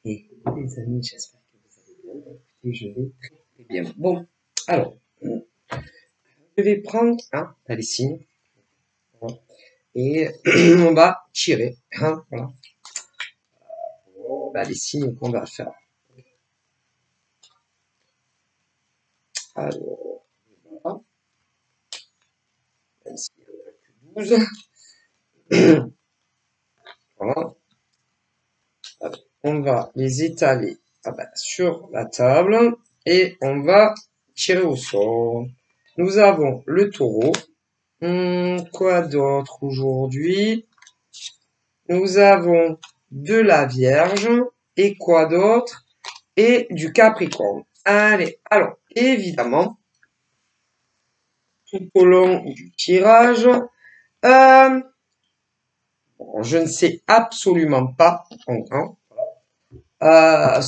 Et les amis, j'espère que vous allez bien. Écoutez, je vais très bien. Bon, alors, je vais prendre la lessive et on va tirer. Voilà, la lessive qu'on va faire. Alors, voilà, même s'il n'y en a que 12. Voilà. Alors, on va les étaler sur la table et on va tirer au sort. Nous avons le taureau. Quoi d'autre aujourd'hui? Nous avons de la Vierge et quoi d'autre? Et du Capricorne. Allez, alors, évidemment, tout au long du tirage, je ne sais absolument pas ce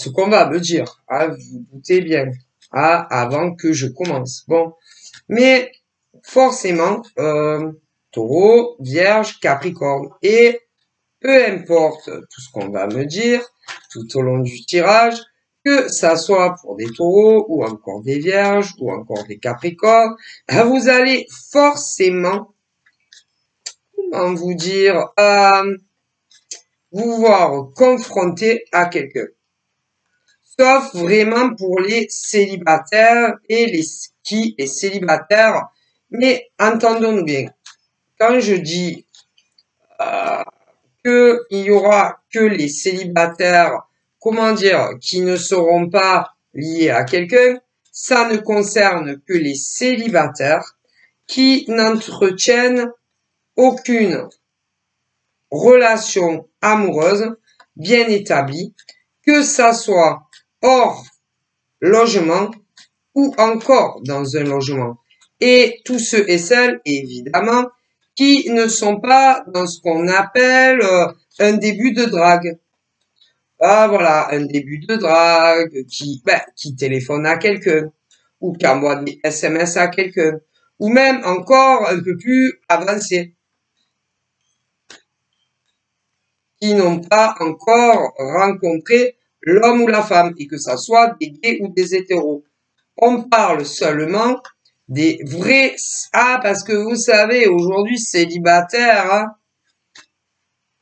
qu'on va me dire. Vous doutez bien, avant que je commence. Bon, mais forcément, Taureau, Vierge, Capricorne et peu importe tout ce qu'on va me dire tout au long du tirage, que ça soit pour des taureaux ou encore des vierges ou encore des capricornes, vous allez forcément, comment vous dire, vous voir confronté à quelqu'un. Sauf vraiment pour les célibataires et les célibataires. Mais entendons-nous bien, quand je dis qu'il y aura que les célibataires, comment dire, qui ne seront pas liés à quelqu'un, ça ne concerne que les célibataires qui n'entretiennent aucune relation amoureuse bien établie, que ça soit hors logement ou encore dans un logement. Et tous ceux et celles, évidemment, qui ne sont pas dans ce qu'on appelle un début de drague. Voilà, un début de drague qui téléphone à quelqu'un ou qui envoie des SMS à quelqu'un ou même encore un peu plus avancé, qui n'ont pas encore rencontré l'homme ou la femme et que ça soit des gays ou des hétéros. On parle seulement des vrais... parce que vous savez, aujourd'hui, célibataires,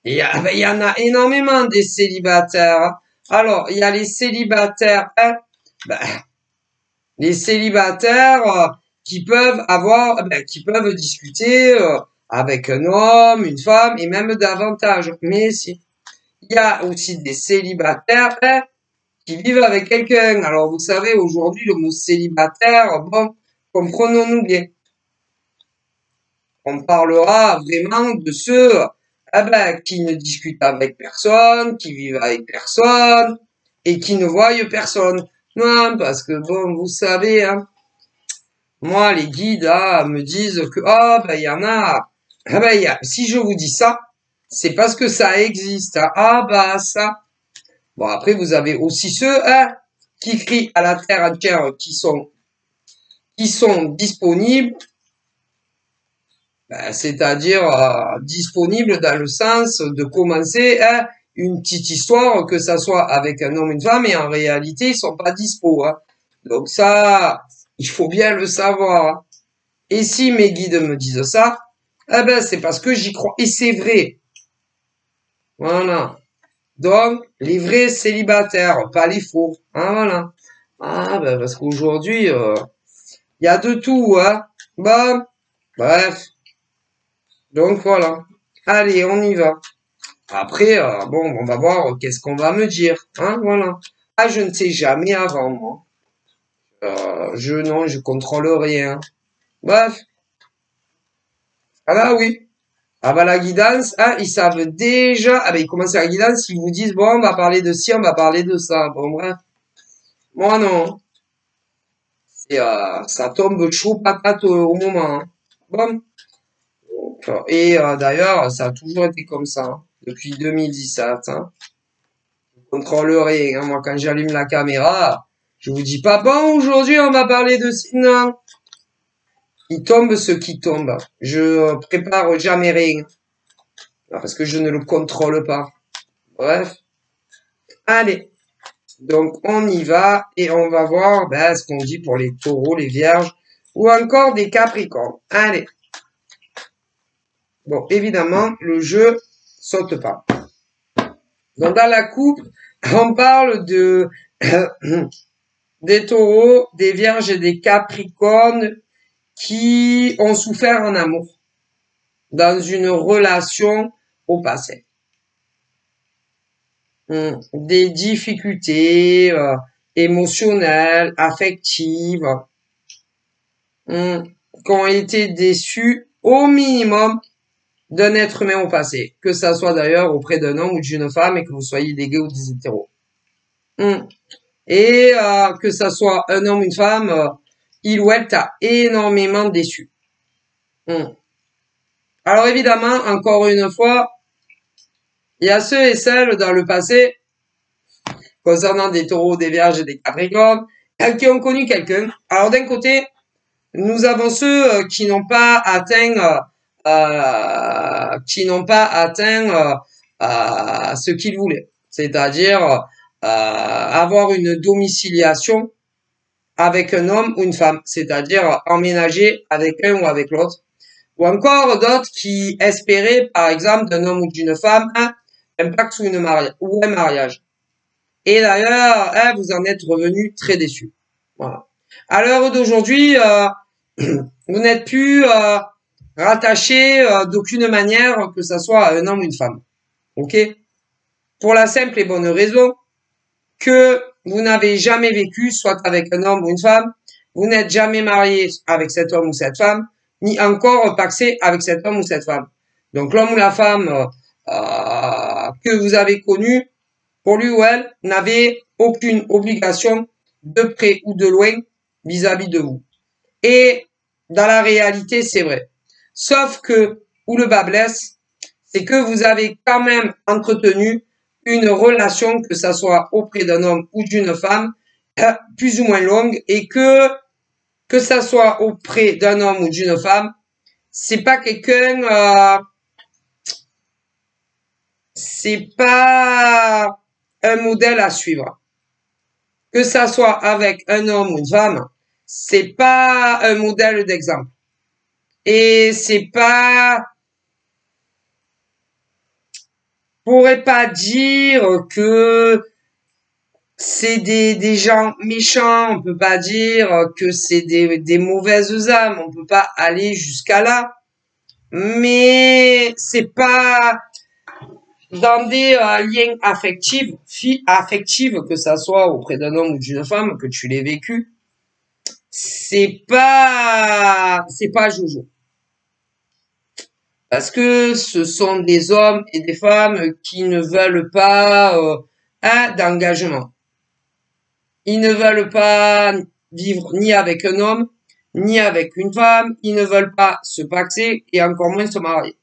il y en a énormément des célibataires. Alors, il y a les célibataires, les célibataires qui peuvent qui peuvent discuter avec un homme, une femme et même davantage. Mais si, il y a aussi des célibataires qui vivent avec quelqu'un. Alors, vous savez, aujourd'hui, le mot célibataire, bon, comprenons-nous bien. On parlera vraiment de ceux qui ne discutent avec personne, qui vivent avec personne et qui ne voient personne. Non, parce que bon, vous savez, moi, les guides me disent que il y en a. Si je vous dis ça, c'est parce que ça existe. Ça. Bon, après, vous avez aussi ceux qui crient à la terre entière qui sont disponibles, c'est-à-dire disponibles dans le sens de commencer une petite histoire, que ça soit avec un homme ou une femme, et en réalité, ils sont pas dispo. Donc ça, il faut bien le savoir. Et si mes guides me disent ça, c'est parce que j'y crois. Et c'est vrai. Voilà. Donc, les vrais célibataires, pas les faux. Voilà. Parce qu'aujourd'hui, il y a de tout, Bon, bref. Donc voilà. Allez, on y va. Après, on va voir qu'est-ce qu'on va me dire. Voilà. Je ne sais jamais avant, moi. Je contrôle rien. Bref. Oui. La guidance, ils savent déjà, ils commencent la guidance, ils vous disent, bon, on va parler de ci, on va parler de ça. Bon, bref. Moi, non. Ça tombe chaud patate au moment. Bon. Et d'ailleurs, ça a toujours été comme ça, depuis 2017. Je contrôle rien. Moi, quand j'allume la caméra, je vous dis pas, bon, aujourd'hui, on va parler de... Non. Il tombe ce qui tombe. Je prépare jamais rien. Parce que je ne le contrôle pas. Bref. Allez. Donc, on y va et on va voir ben, ce qu'on dit pour les taureaux, les vierges ou encore des capricornes. Allez. Bon, évidemment, le jeu saute pas. Donc, dans la coupe, on parle de des taureaux, des vierges et des capricornes qui ont souffert en amour dans une relation au passé. Des difficultés émotionnelles, affectives, qui ont été déçus au minimum d'un être humain au passé, que ça soit d'ailleurs auprès d'un homme ou d'une femme et que vous soyez des gays ou des hétéros. Et que ça soit un homme ou une femme, il ou elle t'a énormément déçu. Alors évidemment, encore une fois, il y a ceux et celles dans le passé, concernant des taureaux, des vierges et des capricornes, qui ont connu quelqu'un. Alors d'un côté, nous avons ceux qui n'ont pas atteint ce qu'ils voulaient, c'est-à-dire avoir une domiciliation avec un homme ou une femme, c'est-à-dire emménager avec un ou avec l'autre, ou encore d'autres qui espéraient, par exemple, d'un homme ou d'une femme, un pacte ou un mariage. Et d'ailleurs, vous en êtes revenus très déçus. Voilà. À l'heure d'aujourd'hui, vous n'êtes plus rattaché d'aucune manière que ça soit à un homme ou une femme. Ok? Pour la simple et bonne raison que vous n'avez jamais vécu soit avec un homme ou une femme, vous n'êtes jamais marié avec cet homme ou cette femme, ni encore paxé avec cet homme ou cette femme. Donc l'homme ou la femme que vous avez connu, pour lui ou elle, n'avait aucune obligation de près ou de loin vis-à-vis de vous. Et dans la réalité, c'est vrai. Sauf que, où le bas blesse, c'est que vous avez quand même entretenu une relation, que ça soit auprès d'un homme ou d'une femme, plus ou moins longue, et que ça soit auprès d'un homme ou d'une femme, c'est pas quelqu'un, c'est pas un modèle à suivre. Que ça soit avec un homme ou une femme, c'est pas un modèle d'exemple. Et c'est pas, pourrait pas dire que c'est des gens méchants, on peut pas dire que c'est des mauvaises âmes, on peut pas aller jusqu'à là. Mais c'est pas dans des liens affectifs, que ça soit auprès d'un homme ou d'une femme, que tu l'aies vécu, c'est pas Jojo. Parce que ce sont des hommes et des femmes qui ne veulent pas d'engagement. Ils ne veulent pas vivre ni avec un homme, ni avec une femme. Ils ne veulent pas se paxer et encore moins se marier.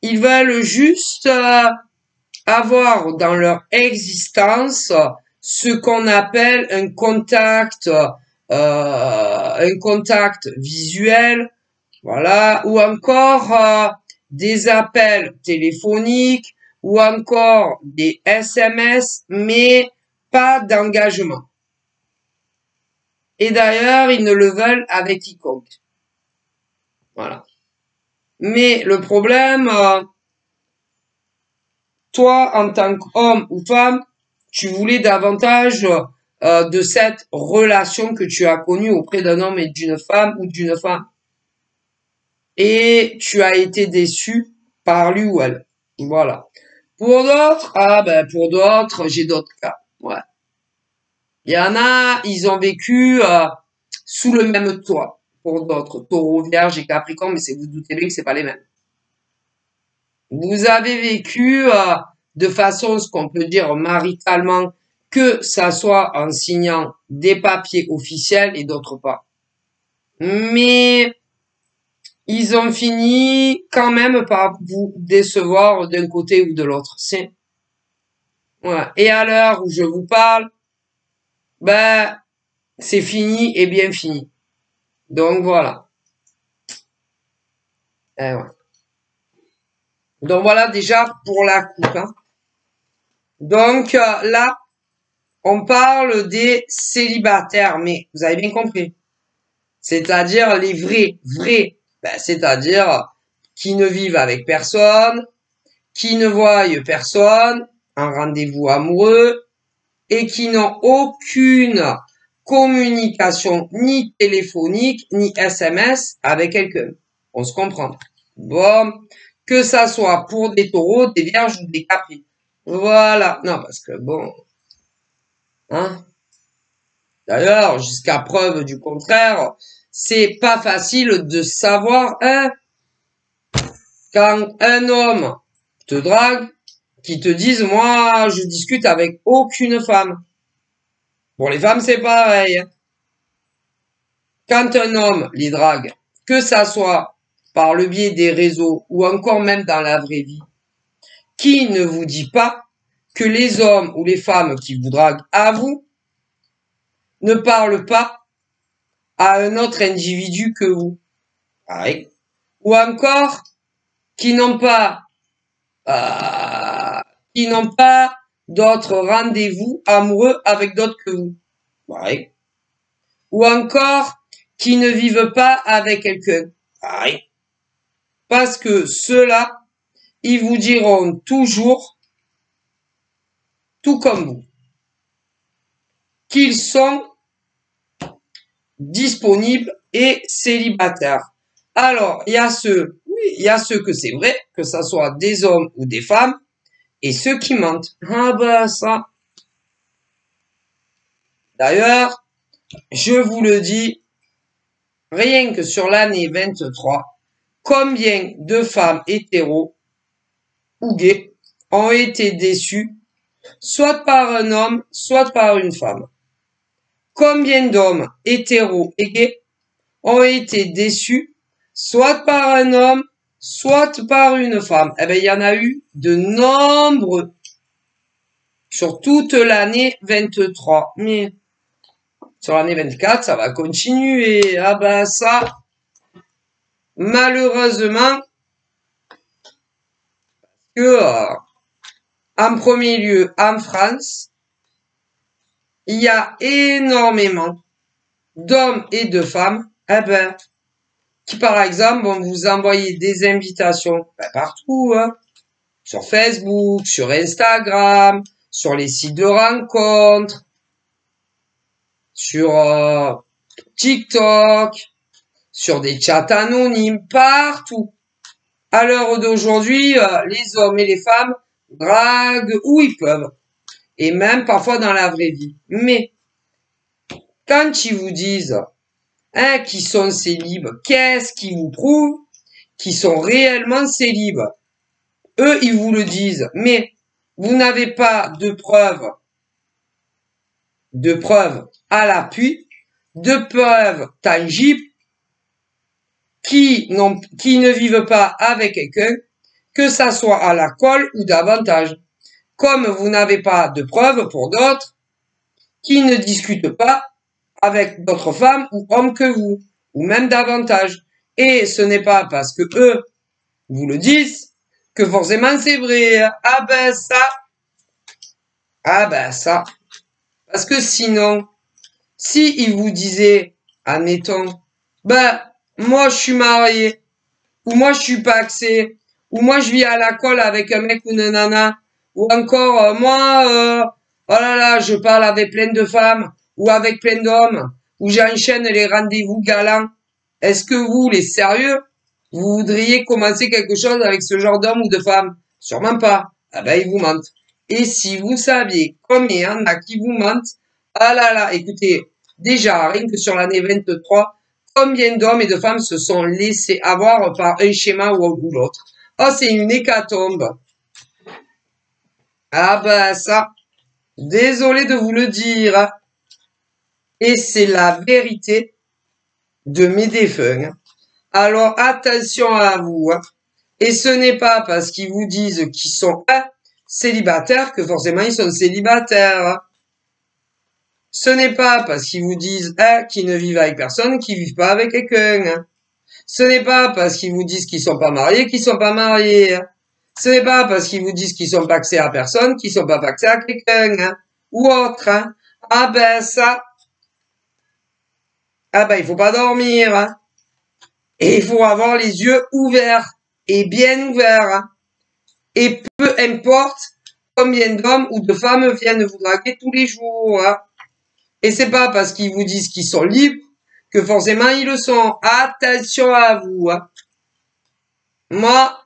Ils veulent juste avoir dans leur existence ce qu'on appelle un contact visuel, voilà, ou encore des appels téléphoniques, ou encore des SMS, mais pas d'engagement. Et d'ailleurs, ils ne le veulent avec quiconque. Voilà. Mais le problème, toi, en tant qu'homme ou femme, tu voulais davantage de cette relation que tu as connue auprès d'un homme et d'une femme ou d'une femme. Et tu as été déçu par lui ou elle. Voilà. Pour d'autres, pour d'autres, j'ai d'autres cas. Ouais. Il y en a, ils ont vécu sous le même toit. Pour d'autres, Taureau, Vierge et Capricorne, mais vous doutez bien que c'est pas les mêmes. Vous avez vécu de façon, ce qu'on peut dire maritalement, que ça soit en signant des papiers officiels et d'autres pas. Mais ils ont fini quand même par vous décevoir d'un côté ou de l'autre. Ouais. Et à l'heure où je vous parle, c'est fini et bien fini. Donc voilà. Ouais. Donc voilà déjà pour la coupe. Hein. Donc là, on parle des célibataires, mais vous avez bien compris. C'est-à-dire les vrais. Ben, c'est-à-dire qui ne vivent avec personne, qui ne voient personne, un rendez-vous amoureux, et qui n'ont aucune communication ni téléphonique, ni SMS avec quelqu'un. On se comprend. Bon, que ça soit pour des taureaux, des vierges ou des capris. Voilà. Non, parce que bon, hein. D'ailleurs, jusqu'à preuve du contraire, c'est pas facile de savoir, hein, quand un homme te drague, qui te dise, moi, je discute avec aucune femme. Pour les femmes, c'est pareil. Quand un homme les drague, que ça soit par le biais des réseaux ou encore même dans la vraie vie, qui ne vous dit pas que les hommes ou les femmes qui vous draguent à vous ne parlent pas à un autre individu que vous. Pareil. Ou encore, qui n'ont pas, d'autres rendez-vous amoureux avec d'autres que vous. Pareil. Ou encore, qui ne vivent pas avec quelqu'un. Pareil. Parce que ceux-là, ils vous diront toujours, tout comme vous, qu'ils sont disponibles et célibataires. Alors, il y a ceux que c'est vrai, que ça soit des hommes ou des femmes, et ceux qui mentent. Ah ben ça. D'ailleurs, je vous le dis, rien que sur l'année 23, combien de femmes hétéros ou gays ont été déçues, soit par un homme, soit par une femme. Combien d'hommes hétéros et gays ont été déçus, soit par un homme, soit par une femme? Eh bien, il y en a eu de nombreux sur toute l'année 23. Mais sur l'année 24, ça va continuer. Ah ben ça, malheureusement, que en premier lieu en France, il y a énormément d'hommes et de femmes, eh ben, qui par exemple vont vous envoyer des invitations partout, hein, sur Facebook, sur Instagram, sur les sites de rencontres, sur TikTok, sur des chats anonymes, partout. À l'heure d'aujourd'hui, les hommes et les femmes draguent où ils peuvent, et même parfois dans la vraie vie. Mais quand ils vous disent qu'ils sont célibes, qu'est-ce qui vous prouve qu'ils sont réellement célibes? Eux, ils vous le disent, mais vous n'avez pas de preuves à l'appui, de preuves tangibles qui ne vivent pas avec quelqu'un, que ça soit à la colle ou davantage. Comme vous n'avez pas de preuves pour d'autres qui ne discutent pas avec d'autres femmes ou hommes que vous, ou même davantage. Et ce n'est pas parce que eux vous le disent que forcément c'est vrai. Ah ben ça. Parce que sinon, si ils vous disaient, admettons, ben moi je suis marié, ou moi je suis paxé, ou moi je vis à la colle avec un mec ou une nana, ou encore moi, oh là là, je parle avec plein de femmes, ou avec plein d'hommes, ou j'enchaîne les rendez-vous galants. Est-ce que vous, les sérieux, vous voudriez commencer quelque chose avec ce genre d'homme ou de femme? Sûrement pas. Ah ben, ils vous mentent. Et si vous saviez combien il y en a qui vous mentent, ah là là, écoutez, déjà, rien que sur l'année 23, combien d'hommes et de femmes se sont laissés avoir par un schéma ou l'autre? Oh, c'est une hécatombe. Ah ben ça, désolé de vous le dire. Et c'est la vérité de mes défunts. Alors attention à vous. Et ce n'est pas parce qu'ils vous disent qu'ils sont célibataires que forcément ils sont célibataires. Ce n'est pas parce qu'ils vous disent qu'ils ne vivent avec personne qu'ils vivent pas avec quelqu'un. Ce n'est pas parce qu'ils vous disent qu'ils sont pas mariés qu'ils sont pas mariés. C'est pas parce qu'ils vous disent qu'ils sont paxés à personne qu'ils sont pas paxés à quelqu'un, hein, ou autre, hein. Ah ben ça, ah ben il faut pas dormir, hein. Et il faut avoir les yeux ouverts, et bien ouverts, hein. Et peu importe combien d'hommes ou de femmes viennent vous draguer tous les jours, hein. Et c'est pas parce qu'ils vous disent qu'ils sont libres que forcément ils le sont. Attention à vous, hein. Moi,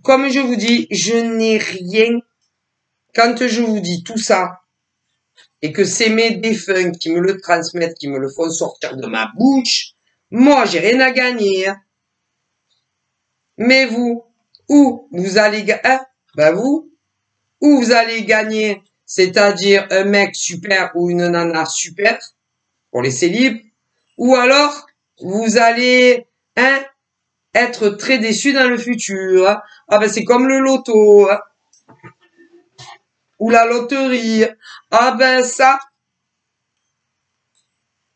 comme je vous dis, je n'ai rien. Quand je vous dis tout ça, et que c'est mes défunts qui me le transmettent, qui me le font sortir de ma bouche, moi, j'ai rien à gagner, hein. Mais vous, où vous allez gagner, hein, ben vous, où vous allez gagner, c'est-à-dire un mec super ou une nana super, pour les célibes, ou alors, vous allez, hein, être très déçu dans le futur, hein. Ah ben c'est comme le loto, hein, ou la loterie. Ah ben ça.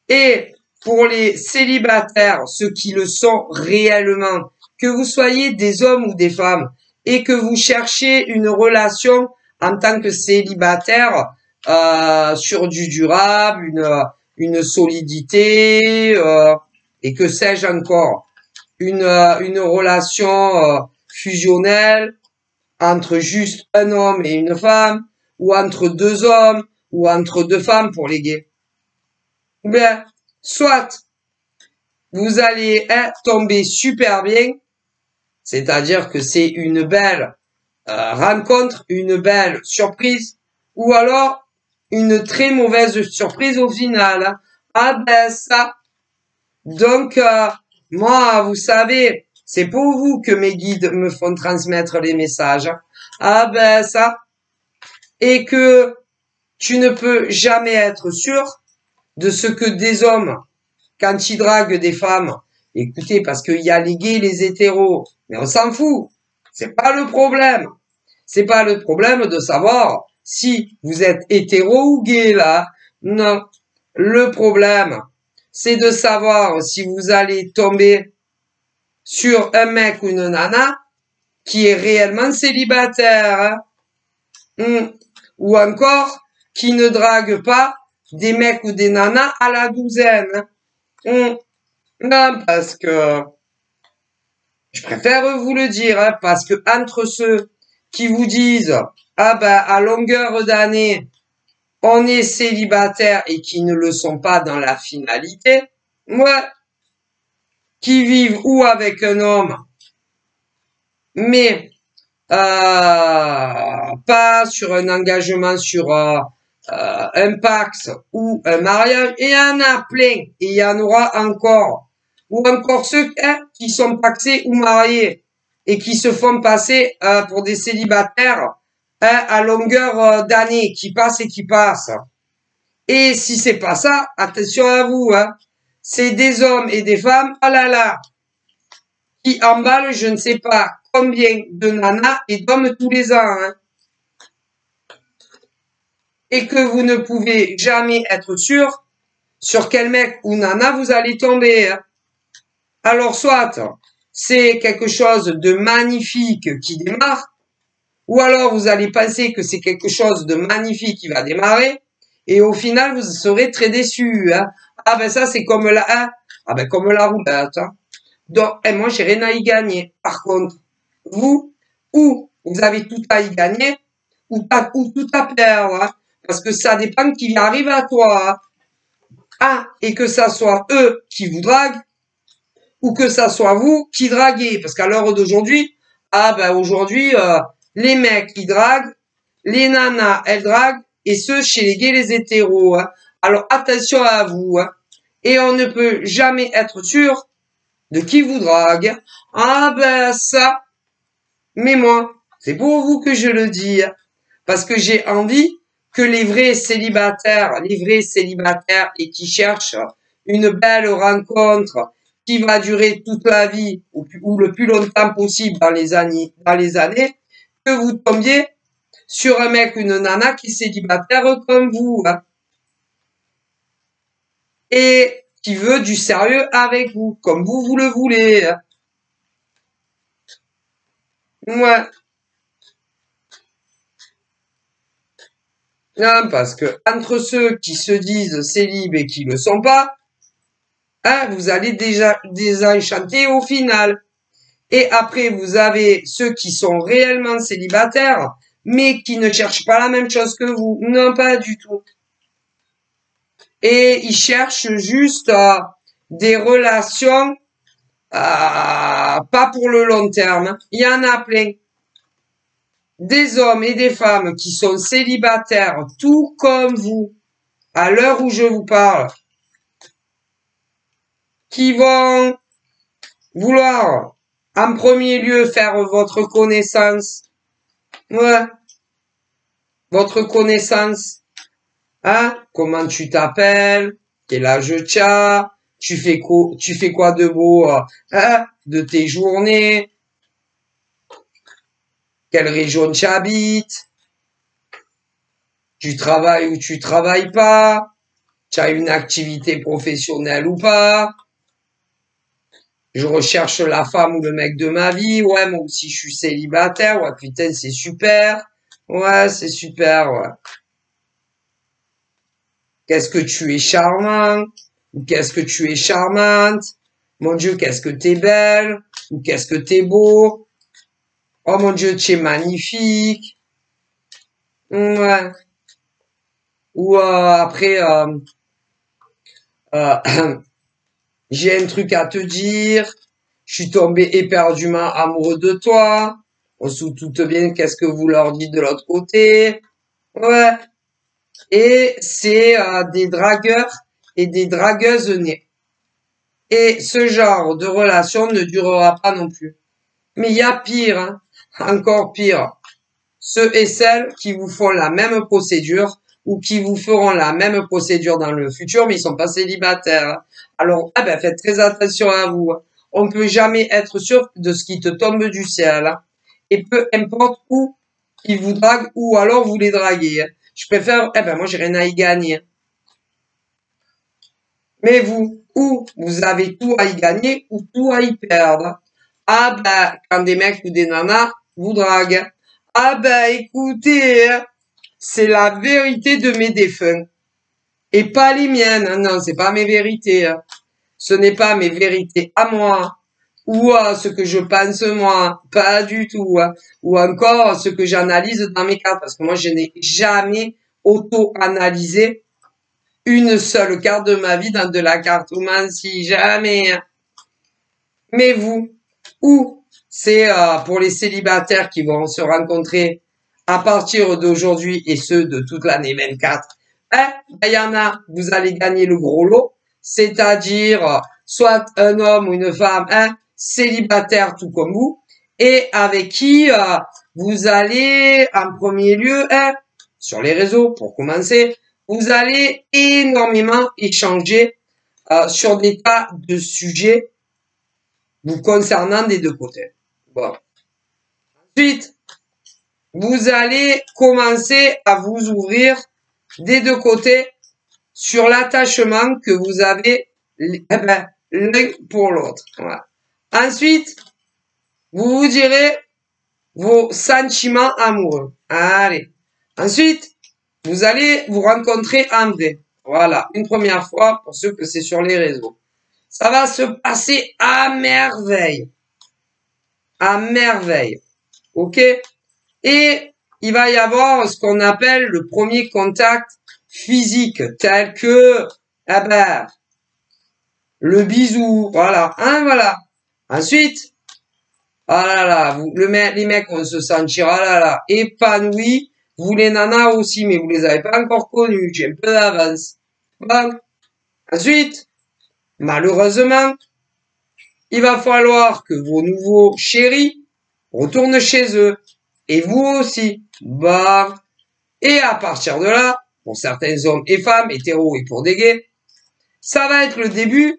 Et pour les célibataires, ceux qui le sont réellement, que vous soyez des hommes ou des femmes, et que vous cherchez une relation en tant que célibataire sur du durable, une solidité, et que sais-je encore, une relation fusionnelle entre juste un homme et une femme, ou entre deux hommes, ou entre deux femmes pour les gays. Ou bien, soit vous allez tomber super bien, c'est-à-dire que c'est une belle rencontre, une belle surprise, ou alors une très mauvaise surprise au final, hein. Ah ben ça. Donc, moi, vous savez, c'est pour vous que mes guides me font transmettre les messages, hein. Ah ben ça. Et que tu ne peux jamais être sûr de ce que des hommes, quand ils draguent des femmes, écoutez, parce qu'il y a les gays, les hétéros, mais on s'en fout. C'est pas le problème. C'est pas le problème de savoir si vous êtes hétéro ou gay, là. Non. Le problème, c'est de savoir si vous allez tomber sur un mec ou une nana qui est réellement célibataire, hein. Ou encore qui ne drague pas des mecs ou des nanas à la douzaine. Non, parce que je préfère vous le dire, hein, parce que entre ceux qui vous disent ah ben à longueur d'année on est célibataire et qui ne le sont pas dans la finalité, moi qui vivent ou avec un homme mais pas sur un engagement sur un Pax ou un mariage, et il y en a plein, et il y en aura encore. Ou encore ceux qui sont paxés ou mariés, et qui se font passer pour des célibataires à longueur d'année, qui passent et qui passent. Et si c'est pas ça, attention à vous, hein. C'est des hommes et des femmes, oh là là, qui emballent je ne sais pas combien de nanas et d'hommes tous les ans, hein. Et que vous ne pouvez jamais être sûr sur quel mec ou nana vous allez tomber, hein. Alors soit c'est quelque chose de magnifique qui démarre, ou alors vous allez penser que c'est quelque chose de magnifique qui va démarrer, et au final vous serez très déçu, hein. Ah ben ça c'est comme la, hein, ah ben comme la roulette, hein. Donc moi j'ai rien à y gagner. Par contre, vous, ou vous avez tout à y gagner, ou tout à perdre, hein. Parce que ça dépend qui arrive à toi, hein. Ah, et que ça soit eux qui vous draguent, ou que ça soit vous qui draguez. Parce qu'à l'heure d'aujourd'hui, ah ben aujourd'hui, les mecs ils draguent, les nanas elles draguent, et ceux chez les gays les hétéros, hein. Alors attention à vous, hein. Et on ne peut jamais être sûr de qui vous drague. Ah ben ça, mais moi, c'est pour vous que je le dis, hein. Parce que j'ai envie que les vrais célibataires et qui cherchent une belle rencontre qui va durer toute la vie ou le plus longtemps possible dans les années, que vous tombiez sur un mec ou une nana qui est célibataire comme vous, hein, et qui veut du sérieux avec vous, comme vous le voulez, hein. Ouais. Non, parce que entre ceux qui se disent célibes et qui le sont pas, hein, vous allez déjà désenchanter au final. Et après, vous avez ceux qui sont réellement célibataires, mais qui ne cherchent pas la même chose que vous. Non, pas du tout. Et ils cherchent juste des relations pas pour le long terme. Il y en a plein. Des hommes et des femmes qui sont célibataires, tout comme vous, à l'heure où je vous parle, qui vont vouloir en premier lieu faire votre connaissance. Ouais, votre connaissance. Hein? Comment tu t'appelles? Quel âge tu as? Tu fais quoi de beau, hein? De tes journées? Quelle région tu habites? Tu travailles ou tu travailles pas? Tu as une activité professionnelle ou pas? Je recherche la femme ou le mec de ma vie. Ouais, moi aussi je suis célibataire. Ouais, putain, c'est super. Ouais, c'est super, ouais. Qu'est-ce que tu es charmant? Ou qu'est-ce que tu es charmante? Mon Dieu, qu'est-ce que t'es belle? Ou qu'est-ce que t'es beau? Oh mon Dieu, tu es magnifique. Ouais. Ou après, euh, j'ai un truc à te dire. Je suis tombé éperdument amoureux de toi. On se doute bien qu'est-ce que vous leur dites de l'autre côté. Ouais. Et c'est des dragueurs et des dragueuses nées. Et ce genre de relation ne durera pas non plus. Mais il y a pire, hein, encore pire. Ceux et celles qui vous font la même procédure ou qui vous feront la même procédure dans le futur, mais ils sont pas célibataires. Alors, ah ben, faites très attention à vous. On peut jamais être sûr de ce qui te tombe du ciel. Hein. Et peu importe où ils vous draguent ou alors vous les draguez. Hein. Je préfère, eh ben, moi, j'ai rien à y gagner. Mais vous, ou vous avez tout à y gagner ou tout à y perdre. Ah ben, quand des mecs ou des nanas vous draguent. Ah ben, écoutez, hein, c'est la vérité de mes défunts. Et pas les miennes. Non, c'est pas mes vérités. Hein. Ce n'est pas mes vérités à moi. Ou à ce que je pense moi. Pas du tout. Hein. Ou encore ce que j'analyse dans mes cartes. Parce que moi, je n'ai jamais auto-analysé une seule carte de ma vie dans de la cartomancie, jamais. Mais vous, ou c'est pour les célibataires qui vont se rencontrer à partir d'aujourd'hui et ceux de toute l'année 24, hein, ben, y en a, vous allez gagner le gros lot, c'est-à-dire soit un homme ou une femme, hein, célibataire tout comme vous, et avec qui vous allez en premier lieu, hein, sur les réseaux pour commencer, vous allez énormément échanger sur des tas de sujets vous concernant des deux côtés. Bon. Ensuite, vous allez commencer à vous ouvrir des deux côtés sur l'attachement que vous avez l'un pour l'autre. Voilà. Ensuite, vous vous direz vos sentiments amoureux. Allez. Ensuite, vous allez vous rencontrer en vrai. Voilà, une première fois pour ceux que c'est sur les réseaux. Ça va se passer à merveille. À merveille. OK? Et il va y avoir ce qu'on appelle le premier contact physique, tel que, eh ben, le bisou, voilà, hein, voilà. Ensuite, ah là là, les mecs vont se sentir, ah là là, épanouis. Vous les nanas aussi, mais vous les avez pas encore connus, j'ai un peu d'avance. Bon. Ensuite, malheureusement, il va falloir que vos nouveaux chéris retournent chez eux. Et vous aussi. Bon. Et à partir de là, pour certains hommes et femmes, hétéros et pour des gays, ça va être le début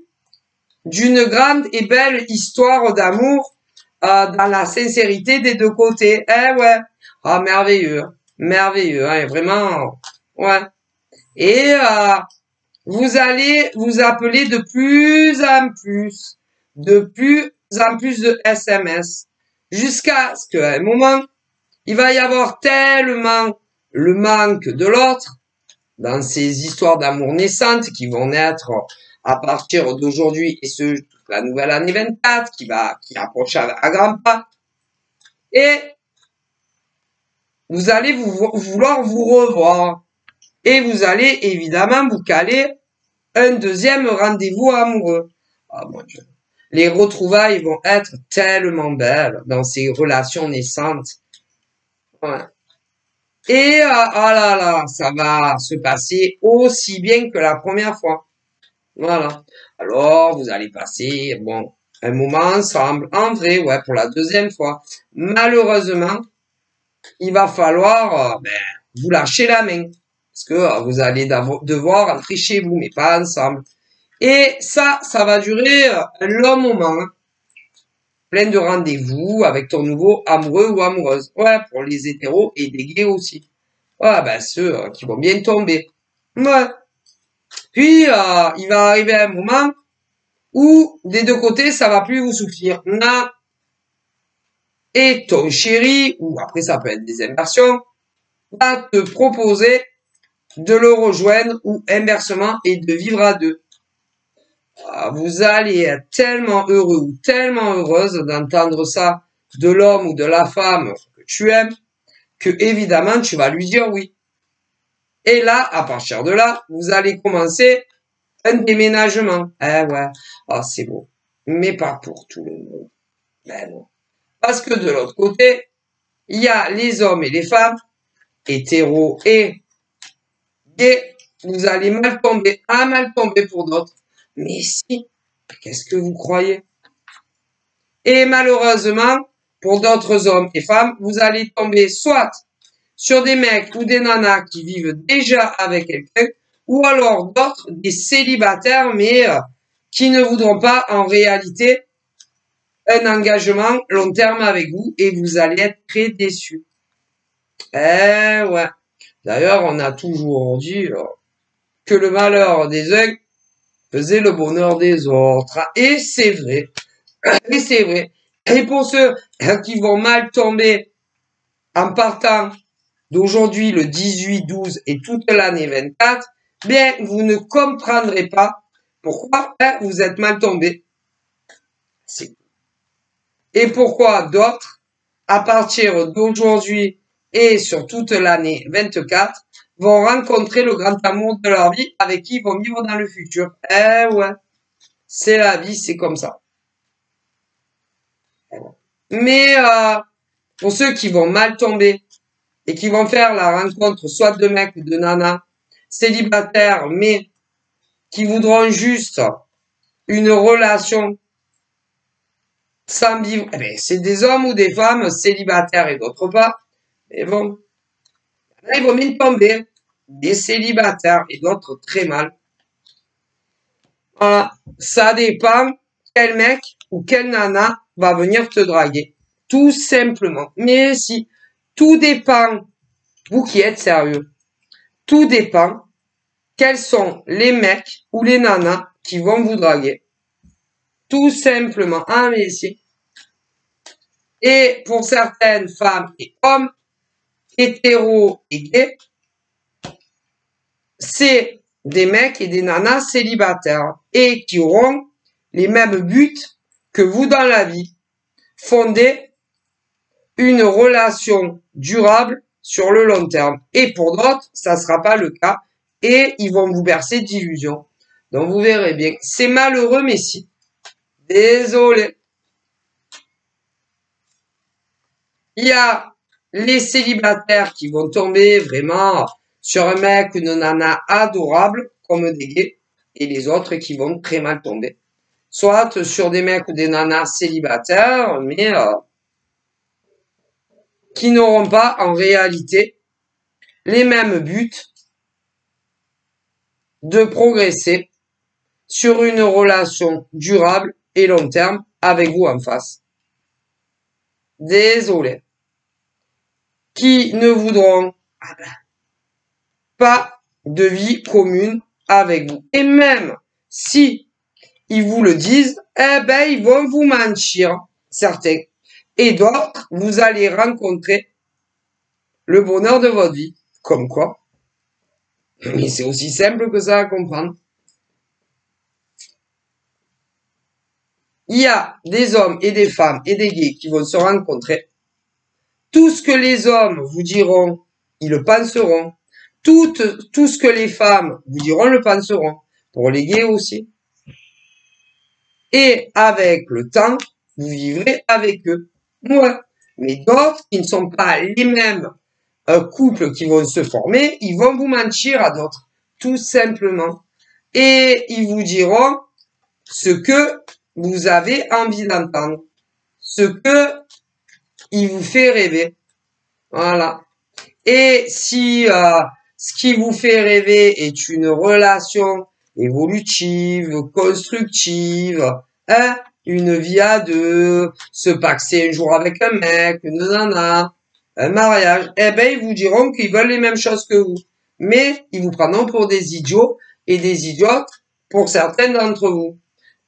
d'une grande et belle histoire d'amour dans la sincérité des deux côtés. Eh ouais. Ah, merveilleux. Merveilleux. Hein, vraiment. Ouais. Et vous allez vous appeler de plus en plus de SMS, jusqu'à ce qu'à un moment, il va y avoir tellement le manque de l'autre, dans ces histoires d'amour naissantes qui vont naître à partir d'aujourd'hui et toute la nouvelle année 24 qui approche à grands pas. Et vous allez vouloir vous revoir. Et vous allez évidemment vous caler un deuxième rendez-vous amoureux. Ah mon Dieu. Les retrouvailles vont être tellement belles dans ces relations naissantes. Ouais. Et ah là là, ça va se passer aussi bien que la première fois. Voilà. Alors, vous allez passer, bon, un moment ensemble, en vrai, ouais, pour la deuxième fois. Malheureusement, il va falloir vous lâcher la main. Parce que vous allez devoir rentrer chez vous, mais pas ensemble. Et ça va durer un long moment. Hein. Plein de rendez-vous avec ton nouveau amoureux ou amoureuse. Ouais, pour les hétéros et les gays aussi. Ouais, ben ceux qui vont bien tomber. Ouais. Puis, il va arriver un moment où, des deux côtés, ça va plus vous suffire. Non. Et ton chéri, ou après ça peut être des inversions, va te proposer de le rejoindre ou inversement et de vivre à deux. Vous allez être tellement heureux ou tellement heureuse d'entendre ça de l'homme ou de la femme que tu aimes que évidemment tu vas lui dire oui. Et là, à partir de là, vous allez commencer un déménagement. Eh ouais, c'est beau. Mais pas pour tout le monde. Ben non. Parce que de l'autre côté, il y a les hommes et les femmes, hétéros et gays. Vous allez mal tomber, mal tomber pour d'autres. Mais si, qu'est-ce que vous croyez? Et malheureusement, pour d'autres hommes et femmes, vous allez tomber soit sur des mecs ou des nanas qui vivent déjà avec quelqu'un, ou alors d'autres, des célibataires, mais qui ne voudront pas en réalité un engagement long terme avec vous et vous allez être très déçus. Eh ouais. D'ailleurs, on a toujours dit que le malheur des uns faisait le bonheur des autres. Et c'est vrai. Et c'est vrai. Et pour ceux qui vont mal tomber en partant d'aujourd'hui le 18-12 et toute l'année 24, bien, vous ne comprendrez pas pourquoi vous êtes mal tombé. Et pourquoi d'autres, à partir d'aujourd'hui et sur toute l'année 24, vont rencontrer le grand amour de leur vie avec qui ils vont vivre dans le futur. Eh ouais, c'est la vie, c'est comme ça. Mais pour ceux qui vont mal tomber et qui vont faire la rencontre soit de mecs ou de nanas célibataires, mais qui voudront juste une relation sans vivre, eh ben, c'est des hommes ou des femmes célibataires et d'autres pas. Mais bon, là, ils vont bien tomber. Des célibataires et d'autres très mal. Voilà. Ça dépend quel mec ou quelle nana va venir te draguer. Tout simplement. Mais si, tout dépend, vous qui êtes sérieux, tout dépend quels sont les mecs ou les nanas qui vont vous draguer. Tout simplement. Ah, mais si. Et pour certaines femmes et hommes, hétéros et gays, c'est des mecs et des nanas célibataires et qui auront les mêmes buts que vous dans la vie. Fonder une relation durable sur le long terme. Et pour d'autres, ça ne sera pas le cas et ils vont vous bercer d'illusions. Donc vous verrez bien. C'est malheureux, mais si. Désolé. Il y a les célibataires qui vont tomber vraiment sur un mec, une nana adorable, comme des gays, et les autres qui vont très mal tomber. Soit sur des mecs ou des nanas célibataires, mais qui n'auront pas en réalité les mêmes buts de progresser sur une relation durable et long terme avec vous en face. Désolé. Qui ne voudront pas de vie commune avec vous. Et même si ils vous le disent, eh ben, ils vont vous mentir, certains. Et d'autres, vous allez rencontrer le bonheur de votre vie. Comme quoi. Mais c'est aussi simple que ça à comprendre. Il y a des hommes et des femmes et des gays qui vont se rencontrer. Tout ce que les hommes vous diront, ils le penseront. Tout ce que les femmes vous diront, le penseront. Pour les gays aussi. Et avec le temps, vous vivrez avec eux. Ouais. Mais d'autres qui ne sont pas les mêmes couples qui vont se former, ils vont vous mentir à d'autres. Tout simplement. Et ils vous diront ce que vous avez envie d'entendre. Ce que il vous fait rêver. Voilà. Et si ce qui vous fait rêver est une relation évolutive, constructive, hein, une vie à deux, se paxer un jour avec un mec, une nana, un mariage, eh ben ils vous diront qu'ils veulent les mêmes choses que vous. Mais ils vous prendront pour des idiots et des idiotes pour certains d'entre vous.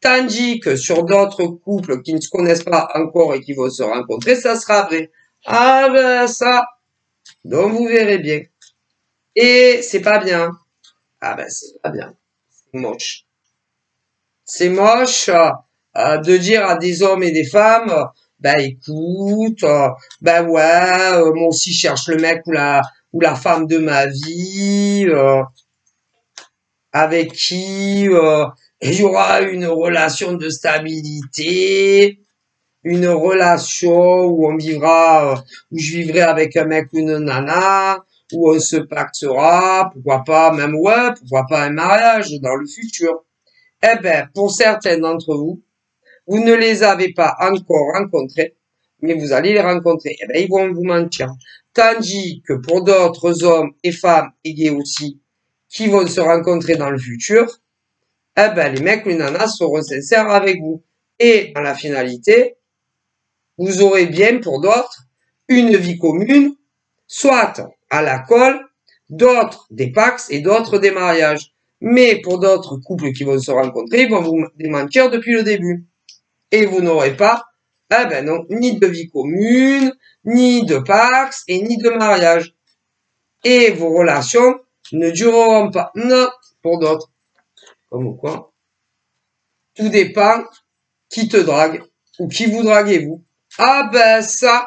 Tandis que sur d'autres couples qui ne se connaissent pas encore et qui vont se rencontrer, ça sera vrai. Ah ben ça, donc vous verrez bien. Et c'est pas bien. Ah ben c'est pas bien. C'est moche. C'est moche de dire à des hommes et des femmes, ben écoute, ben ouais, moi aussi je cherche le mec ou la femme de ma vie, avec qui il y aura une relation de stabilité, une relation où on vivra, où je vivrai avec un mec ou une nana, où on se pactera, pourquoi pas, même ouais, pourquoi pas un mariage dans le futur. Eh ben, pour certains d'entre vous, vous ne les avez pas encore rencontrés, mais vous allez les rencontrer. Eh ben, ils vont vous mentir. Tandis que pour d'autres hommes et femmes et gays aussi, qui vont se rencontrer dans le futur, eh ben, les mecs ou les nanas seront sincères avec vous. Et dans la finalité, vous aurez bien pour d'autres une vie commune, soit à la colle, d'autres des pax et d'autres des mariages. Mais pour d'autres couples qui vont se rencontrer, ils vont vous démentir depuis le début. Et vous n'aurez pas, eh ben non, ni de vie commune, ni de pax et ni de mariage. Et vos relations ne dureront pas. Non, pour d'autres. Comme quoi. Tout dépend qui te drague ou qui vous draguez vous. Ah ben ça,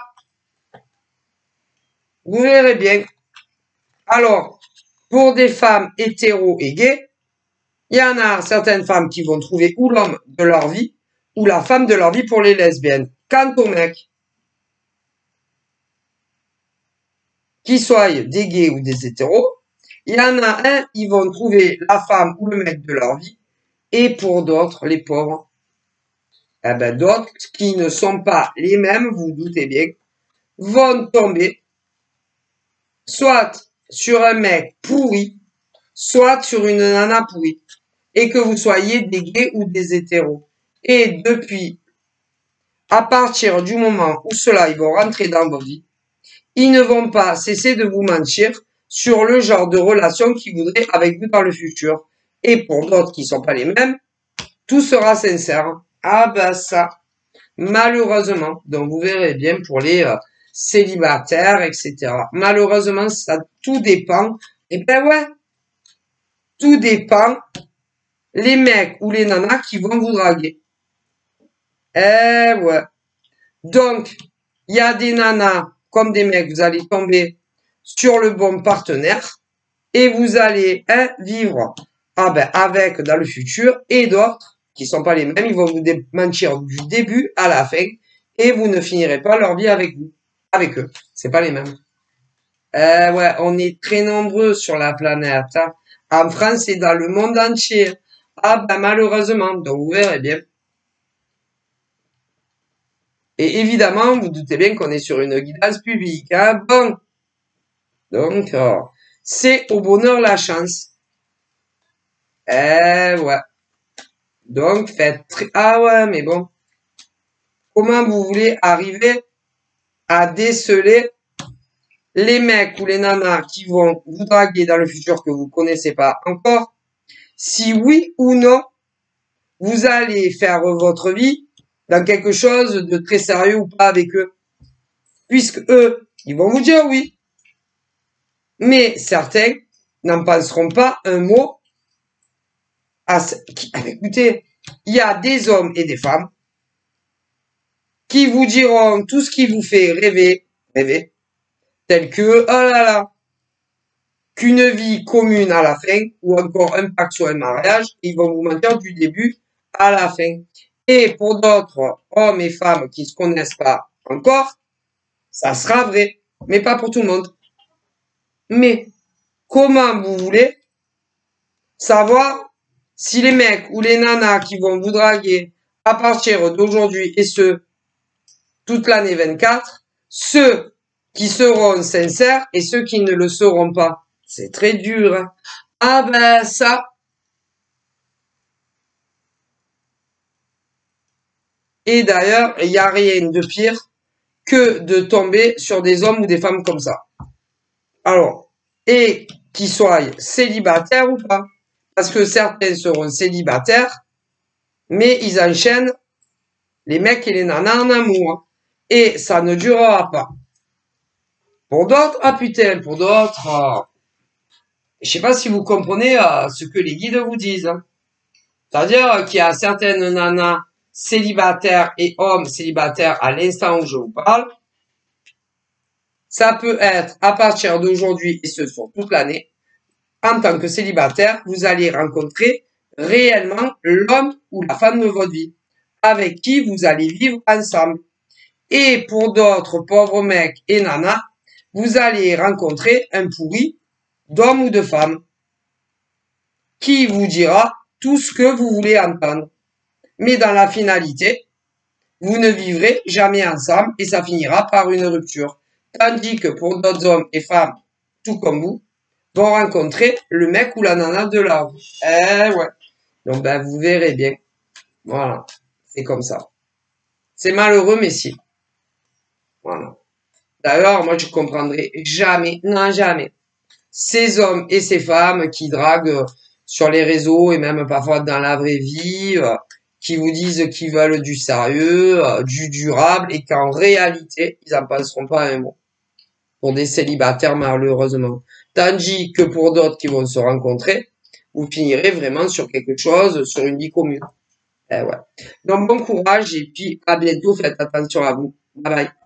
vous verrez bien. Alors, pour des femmes hétéros et gays, il y en a certaines femmes qui vont trouver ou l'homme de leur vie ou la femme de leur vie pour les lesbiennes. Quant aux mecs, qu'ils soient des gays ou des hétéros, il y en a un, ils vont trouver la femme ou le mec de leur vie. Et pour d'autres, les pauvres, eh ben d'autres qui ne sont pas les mêmes, vous doutez bien, vont tomber soit sur un mec pourri, soit sur une nana pourrie, et que vous soyez des gays ou des hétéros. Et depuis, à partir du moment où ceux-là, ils vont rentrer dans vos vies, ils ne vont pas cesser de vous mentir sur le genre de relation qu'ils voudraient avec vous dans le futur. Et pour d'autres qui sont pas les mêmes, tout sera sincère. Ah ben ça, malheureusement, donc vous verrez bien pour les célibataires, etc. Malheureusement, ça tout dépend. Et ben ouais, tout dépend les mecs ou les nanas qui vont vous draguer. Eh ouais. Donc, il y a des nanas comme des mecs, vous allez tomber sur le bon partenaire et vous allez vivre avec dans le futur, et d'autres qui sont pas les mêmes, ils vont vous mentir du début à la fin et vous ne finirez pas leur vie avec vous, avec eux. C'est pas les mêmes. Ouais, on est très nombreux sur la planète, hein. En France et dans le monde entier. Ah ben malheureusement, donc vous verrez bien. Et évidemment, vous doutez bien qu'on est sur une guidance publique, hein. Bon, donc c'est au bonheur la chance. Ouais. Donc faites ah ouais, mais bon. Comment vous voulez arriver à déceler les mecs ou les nanas qui vont vous draguer dans le futur que vous connaissez pas encore? Si oui ou non, vous allez faire votre vie dans quelque chose de très sérieux ou pas avec eux. Puisque eux, ils vont vous dire oui. Mais certains n'en penseront pas un mot écoutez, il y a des hommes et des femmes qui vous diront tout ce qui vous fait rêver, tel que, oh là là, qu'une vie commune à la fin, ou encore un pacte sur un mariage, ils vont vous mentir du début à la fin. Et pour d'autres hommes et femmes qui ne se connaissent pas encore, ça sera vrai, mais pas pour tout le monde. Mais comment vous voulez savoir si les mecs ou les nanas qui vont vous draguer à partir d'aujourd'hui et toute l'année 24, ceux qui seront sincères et ceux qui ne le seront pas. C'est très dur, hein. Ah ben ça. Et d'ailleurs, il n'y a rien de pire que de tomber sur des hommes ou des femmes comme ça. Alors, et qu'ils soient célibataires ou pas. Parce que certains seront célibataires, mais ils enchaînent les mecs et les nanas en amour. Et ça ne durera pas. Pour d'autres, ah putain, pour d'autres, je sais pas si vous comprenez ce que les guides vous disent. Hein. C'est-à-dire qu'il y a certaines nanas célibataires et hommes célibataires à l'instant où je vous parle. Ça peut être à partir d'aujourd'hui et ce sur toute l'année. En tant que célibataire, vous allez rencontrer réellement l'homme ou la femme de votre vie, avec qui vous allez vivre ensemble. Et pour d'autres pauvres mecs et nanas, vous allez rencontrer un pourri d'homme ou de femme qui vous dira tout ce que vous voulez entendre. Mais dans la finalité, vous ne vivrez jamais ensemble et ça finira par une rupture. Tandis que pour d'autres hommes et femmes, tout comme vous, vont rencontrer le mec ou la nana de leur vie. Eh ouais. Donc ben vous verrez bien. Voilà. C'est comme ça. C'est malheureux mais si. Voilà. D'ailleurs, moi je comprendrai jamais, non jamais, ces hommes et ces femmes qui draguent sur les réseaux et même parfois dans la vraie vie, qui vous disent qu'ils veulent du sérieux, du durable et qu'en réalité, ils en penseront pas un mot. Pour des célibataires, malheureusement. Tandis que pour d'autres qui vont se rencontrer, vous finirez vraiment sur quelque chose, sur une vie commune. Eh ouais. Donc bon courage et puis à bientôt, faites attention à vous. Bye bye.